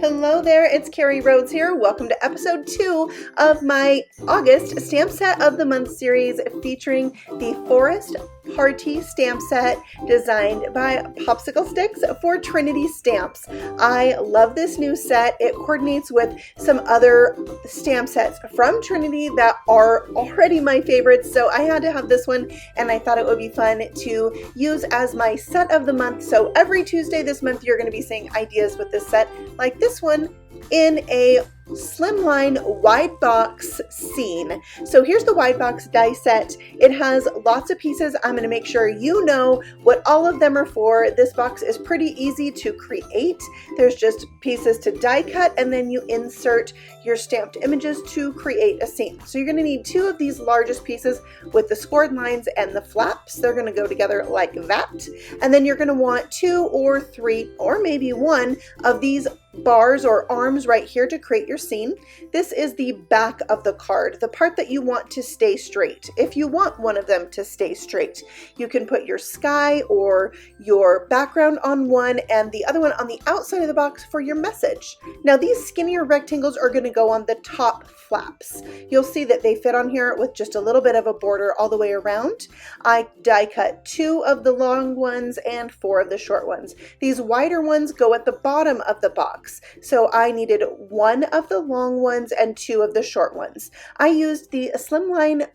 Hello there, it's Carrie Rhodes here. Welcome to episode 2 of my August stamp set of the month series featuring the Forest Party stamp set designed by Popsicle Sticks for Trinity Stamps. I love this new set. It coordinates with some other stamp sets from Trinity that are already my favorites, so I had to have this one and I thought it would be fun to use as my set of the month. So every Tuesday this month you're going to be seeing ideas with this set like this one in a Slimline wide box scene. So here's the wide box die set. It has lots of pieces. I'm going to make sure you know what all of them are for. This box is pretty easy to create. There's just pieces to die cut and then you insert your stamped images to create a scene. So you're going to need 2 of these largest pieces with the scored lines and the flaps. They're going to go together like that. And then you're going to want 2 or 3 or maybe 1 of these bars or arms right here to create your scene. This is the back of the card, the part that you want to stay straight. If you want one of them to stay straight, you can put your sky or your background on one and the other one on the outside of the box for your message. Now these skinnier rectangles are going to go on the top flaps. You'll see that they fit on here with just a little bit of a border all the way around. I die cut 2 of the long ones and 4 of the short ones. These wider ones go at the bottom of the box. So I needed 1 of the long ones and 2 of the short ones. I used the Slimline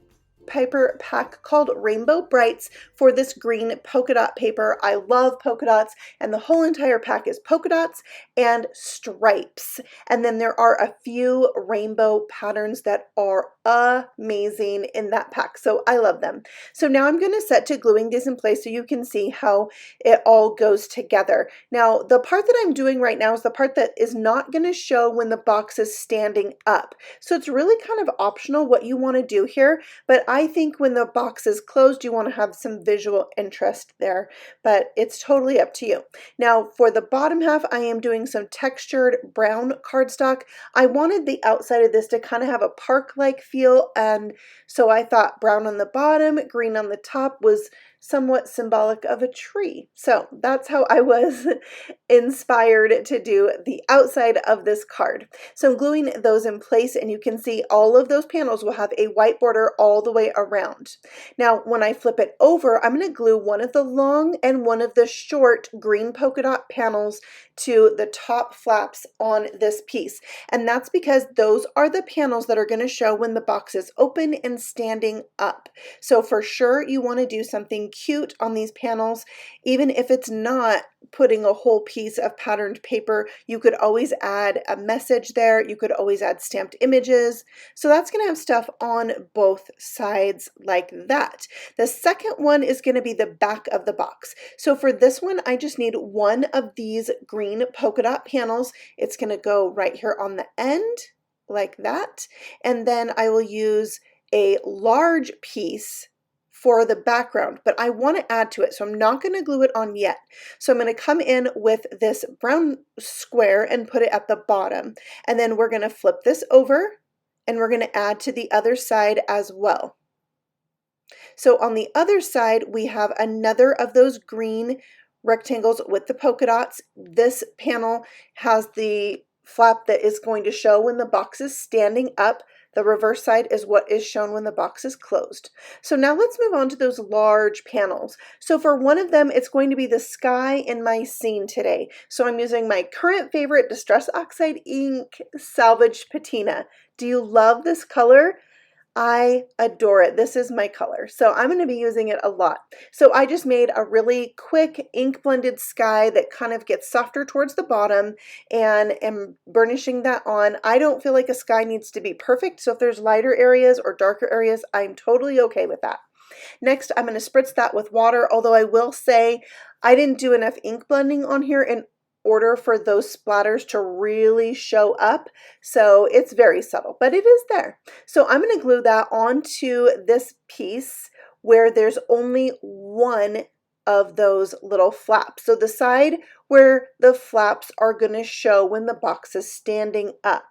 paper pack called Rainbow Brights for this green polka dot paper. I love polka dots and the whole entire pack is polka dots and stripes. And then there are a few rainbow patterns that are amazing in that pack. So I love them. So now I'm going to set to gluing these in place so you can see how it all goes together. Now the part that I'm doing right now is the part that is not going to show when the box is standing up. So it's really kind of optional what you want to do here, but I think when the box is closed, you want to have some visual interest there, but it's totally up to you. Now for the bottom half, I am doing some textured brown cardstock. I wanted the outside of this to kind of have a park-like feel, and so I thought brown on the bottom, green on the top was somewhat symbolic of a tree. So that's how I was inspired to do the outside of this card. So I'm gluing those in place and you can see all of those panels will have a white border all the way around. Now when I flip it over, I'm going to glue one of the long and one of the short green polka dot panels to the top flaps on this piece. And that's because those are the panels that are going to show when the box is open and standing up. So for sure you want to do something cute on these panels, even if it's not putting a whole piece of patterned paper. You could always add a message there. You could always add stamped images. So that's going to have stuff on both sides like that. The second one is going to be the back of the box. So for this one, I just need 1 of these green polka dot panels. It's going to go right here on the end like that. And then I will use a large piece for the background, but I want to add to it, so I'm not going to glue it on yet. So I'm going to come in with this brown square and put it at the bottom, and then we're going to flip this over and we're going to add to the other side as well. So on the other side we have another of those green rectangles with the polka dots. This panel has the flap that is going to show when the box is standing up. The reverse side is what is shown when the box is closed. So now let's move on to those large panels. So for one of them, it's going to be the sky in my scene today. So I'm using my current favorite Distress Oxide ink, Salvage Patina. Do you love this color? I adore it. This is my color. So I'm going to be using it a lot. So I just made a really quick ink blended sky that kind of gets softer towards the bottom and am burnishing that on. I don't feel like a sky needs to be perfect. So if there's lighter areas or darker areas, I'm totally okay with that. Next, I'm going to spritz that with water, although I will say I didn't do enough ink blending on here in order for those splatters to really show up. So it's very subtle, but it is there. So I'm going to glue that onto this piece where there's only 1 of those little flaps. So the side where the flaps are going to show when the box is standing up.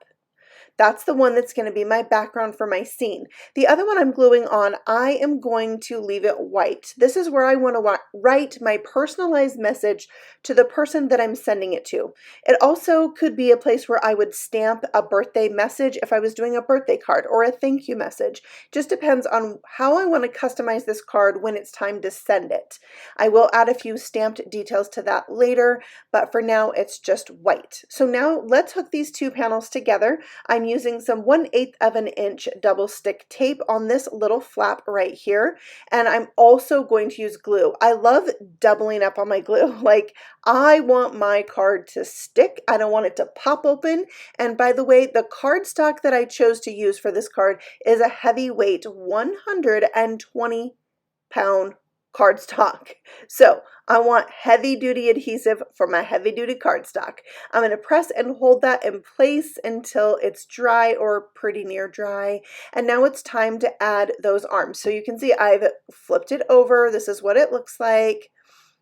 That's the one that's going to be my background for my scene. The other one I'm gluing on, I am going to leave it white. This is where I want to write my personalized message to the person that I'm sending it to. It also could be a place where I would stamp a birthday message if I was doing a birthday card, or a thank you message. Just depends on how I want to customize this card when it's time to send it. I will add a few stamped details to that later, but for now it's just white. So now let's hook these two panels together. I'm using some 1/8 of an inch double stick tape on this little flap right here, and I'm also going to use glue. I love doubling up on my glue. Like, I want my card to stick. I don't want it to pop open. And by the way, the cardstock that I chose to use for this card is a heavyweight 120-pound cardstock. So I want heavy duty adhesive for my heavy duty cardstock. I'm going to press and hold that in place until it's dry or pretty near dry. And now it's time to add those arms. So you can see I've flipped it over. This is what it looks like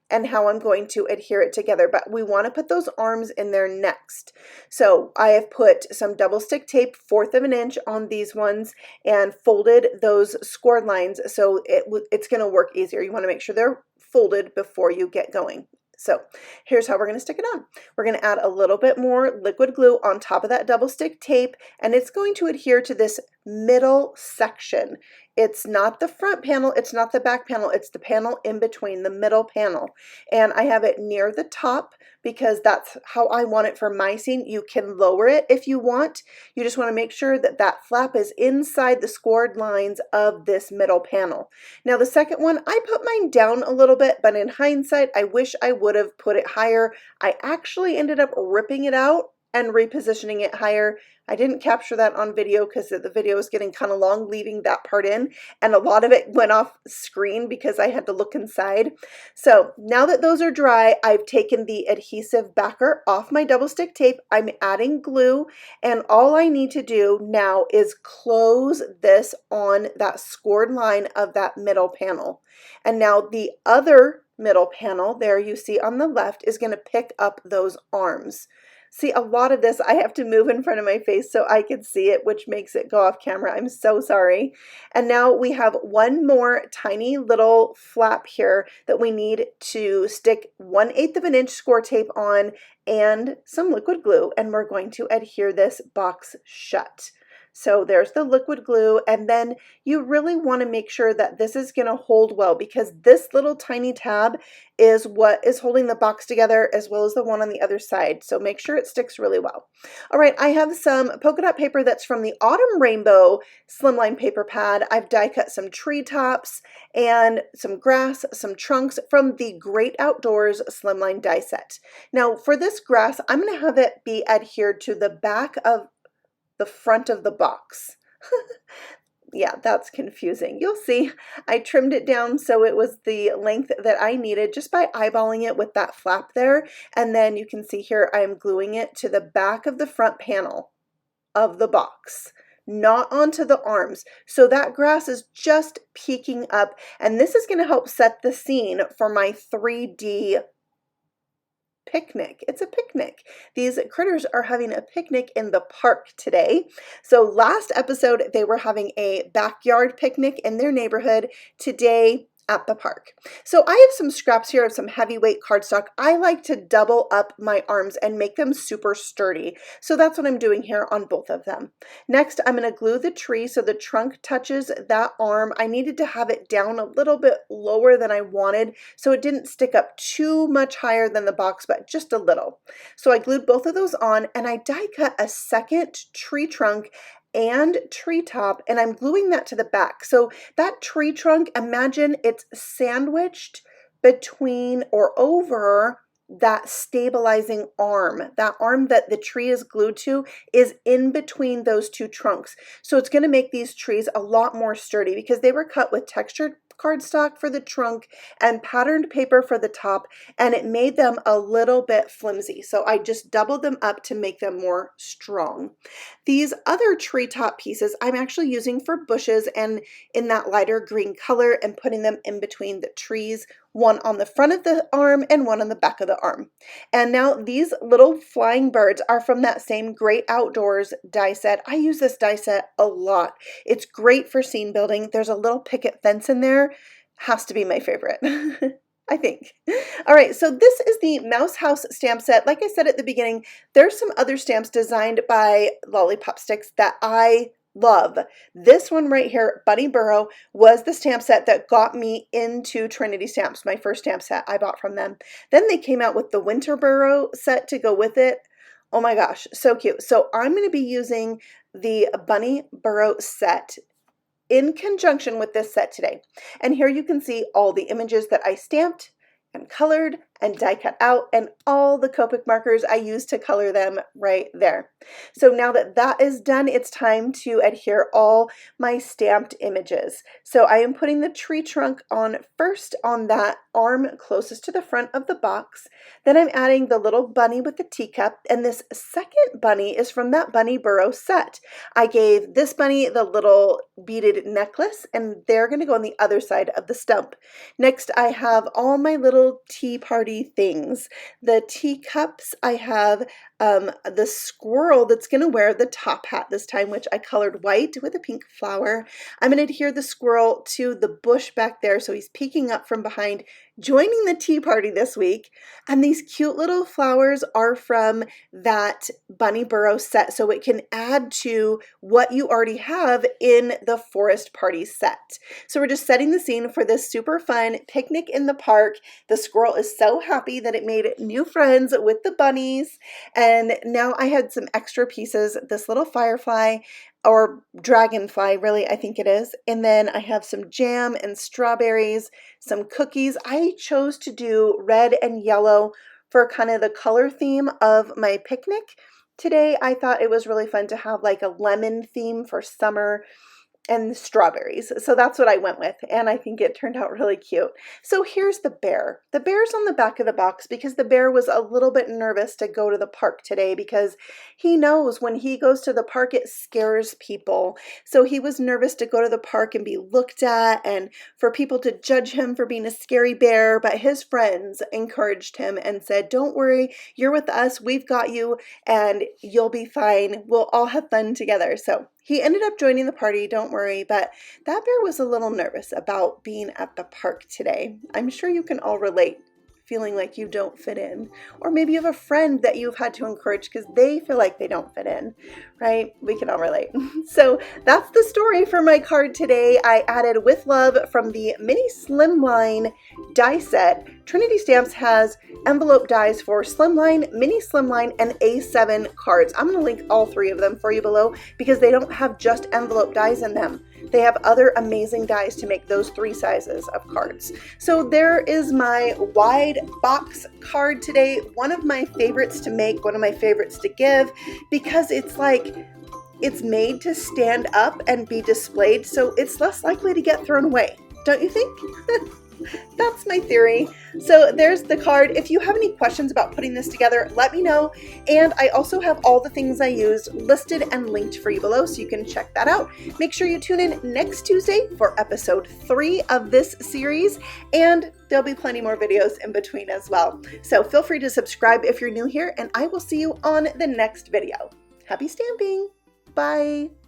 and how I'm going to adhere it together, but we want to put those arms in there next. So I have put some double stick tape, 1/4 of an inch on these ones, and folded those scored lines so it's going to work easier. You want to make sure they're folded before you get going. So here's how we're going to stick it on. We're going to add a little bit more liquid glue on top of that double stick tape, and it's going to adhere to this middle section. It's not the front panel, it's not the back panel, it's the panel in between, the middle panel. And I have it near the top because that's how I want it for my scene. You can lower it if you want. You just want to make sure that that flap is inside the scored lines of this middle panel. Now the second one, I put mine down a little bit, but in hindsight, I wish I would have put it higher. I actually ended up ripping it out and repositioning it higher. I didn't capture that on video because the video was getting kind of long, leaving that part in, and a lot of it went off screen because I had to look inside. So now that those are dry, I've taken the adhesive backer off my double stick tape. I'm adding glue, and all I need to do now is close this on that scored line of that middle panel. And now the other middle panel there you see on the left is going to pick up those arms. See, a lot of this I have to move in front of my face so I can see it, which makes it go off camera. I'm so sorry. And now we have one more tiny little flap here that we need to stick 1/8 of an inch score tape on and some liquid glue, and we're going to adhere this box shut. So there's the liquid glue, and then you really want to make sure that this is going to hold well because this little tiny tab is what is holding the box together as well as the one on the other side. So make sure it sticks really well. All right, I have some polka dot paper that's from the Autumn Rainbow Slimline paper pad. I've die cut some treetops and some grass, some trunks from the Great Outdoors Slimline die set. Now for this grass, I'm going to have it be adhered to the back of the front of the box. Yeah, that's confusing. You'll see I trimmed it down so it was the length that I needed just by eyeballing it with that flap there. And then you can see here I am gluing it to the back of the front panel of the box, not onto the arms. So that grass is just peeking up, and this is going to help set the scene for my 3D picnic. It's a picnic. These critters are having a picnic in the park today. So last episode, they were having a backyard picnic in their neighborhood. Today, at the park. So I have some scraps here of some heavyweight cardstock. I like to double up my arms and make them super sturdy. So that's what I'm doing here on both of them. Next, I'm going to glue the tree so the trunk touches that arm. I needed to have it down a little bit lower than I wanted so it didn't stick up too much higher than the box, but just a little. So I glued both of those on, and I die cut a second tree trunk and treetop, and I'm gluing that to the back. So that tree trunk, imagine it's sandwiched between or over that stabilizing arm. That arm that the tree is glued to is in between those two trunks. So it's going to make these trees a lot more sturdy because they were cut with textured cardstock for the trunk and patterned paper for the top, and it made them a little bit flimsy. So I just doubled them up to make them more strong. These other treetop pieces I'm actually using for bushes and in that lighter green color and putting them in between the trees one on the front of the arm and one on the back of the arm. And now these little flying birds are from that same Great Outdoors die set. I use this die set a lot. It's great for scene building. There's a little picket fence in there. Has to be my favorite. I think. All right, so this is the Mouse House stamp set. Like I said at the beginning, there's some other stamps designed by Lollipop Sticks that I love. This one right here, Bunny Burrow, was the stamp set that got me into Trinity Stamps, my first stamp set I bought from them. Then they came out with the Winter Burrow set to go with it. Oh my gosh, so cute. So I'm going to be using the Bunny Burrow set in conjunction with this set today. And here you can see all the images that I stamped and colored and die cut out, and all the Copic markers I used to color them right there. So now that that is done, it's time to adhere all my stamped images. So I am putting the tree trunk on first on that arm closest to the front of the box. Then I'm adding the little bunny with the teacup, and this second bunny is from that Bunny Burrow set. I gave this bunny the little beaded necklace, and they're going to go on the other side of the stump. Next, I have all my little tea party things. The teacups, I have the squirrel that's going to wear the top hat this time, which I colored white with a pink flower. I'm going to adhere the squirrel to the bush back there, so he's peeking up from behind, joining the tea party this week. And these cute little flowers are from that Bunny Burrow set, so it can add to what you already have in the forest party set. So we're just setting the scene for this super fun picnic in the park. The squirrel is so happy that it made new friends with the bunnies. And now I had some extra pieces, this little firefly, or dragonfly, really, I think it is. And then I have some jam and strawberries, some cookies. I chose to do red and yellow for kind of the color theme of my picnic. Today, I thought it was really fun to have like a lemon theme for summer and strawberries. So that's what I went with, and I think it turned out really cute. So here's the bear. The bear's on the back of the box because the bear was a little bit nervous to go to the park today because he knows when he goes to the park it scares people. So he was nervous to go to the park and be looked at and for people to judge him for being a scary bear, but his friends encouraged him and said, "Don't worry, you're with us, we've got you, and you'll be fine. We'll all have fun together." So he ended up joining the party, don't worry, but that bear was a little nervous about being at the park today. I'm sure you can all relate, feeling like you don't fit in. Or maybe you have a friend that you've had to encourage because they feel like they don't fit in, right? We can all relate. So that's the story for my card today. I added With Love from the mini Slimline die set. Trinity Stamps has envelope dies for Slimline, mini Slimline, and A7 cards. I'm going to link all three of them for you below because they don't have just envelope dies in them. They have other amazing dies to make those three sizes of cards. So there is my wide box card today. One of my favorites to make, one of my favorites to give, because it's like, it's made to stand up and be displayed, so it's less likely to get thrown away. Don't you think? That's my theory. So there's the card. If you have any questions about putting this together, let me know. And I also have all the things I used listed and linked for you below, so you can check that out. Make sure you tune in next Tuesday for episode 3 of this series, and there'll be plenty more videos in between as well. So feel free to subscribe if you're new here, and I will see you on the next video. Happy stamping! Bye!